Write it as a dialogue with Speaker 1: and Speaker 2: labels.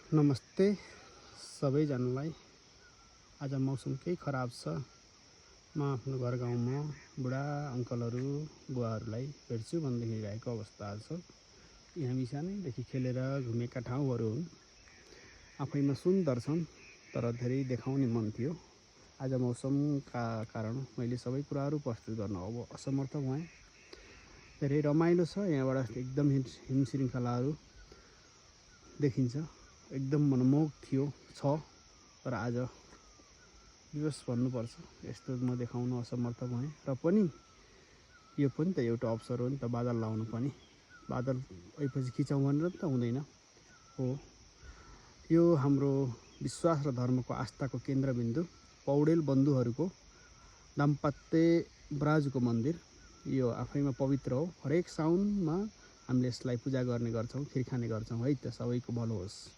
Speaker 1: नमस्ते सबैजनालाई। आज मौसम केही खराब छ। म आफ्नो घर गाउँमा बुढा अङ्कलहरू बुवाहरूलाई भेट्छु भनेदेखि गएको अवस्था छ। यी हामी सानैदेखि खेलेर घुमेका ठाउँहरू हुन्। आफैमा सुन्दर छन् तर धेरै देखाउने मन थियो। आज मौसमका कारण मैले सबै कुराहरू प्रस्तुत गर्न अब असमर्थ भएँ। धेरै रमाइलो छ। यहाँबाट एकदम हिम श्रृङ्खलाहरू देखिन्छ। एकदम मनमोहक थियो छ, तर आज दिवस भन्नुपर्छ यस्तो म देखाउन असमर्थ भएँ। र पनि यो पनि त एउटा अवसर हो नि त, बादल लाउनु पनि। बादल आएपछि खिचौँ भनेर त हुँदैन हो। यो हाम्रो विश्वास र धर्मको आस्थाको केन्द्रबिन्दु पौडेल बन्धुहरूको दाम्पत्य बराजुको मन्दिर। यो आफैमा पवित्र हो। हरेक साउनमा हामीले यसलाई पूजा गर्ने गर्छौँ, खिर खाने गर्छौँ है त। सबैको भलो होस्।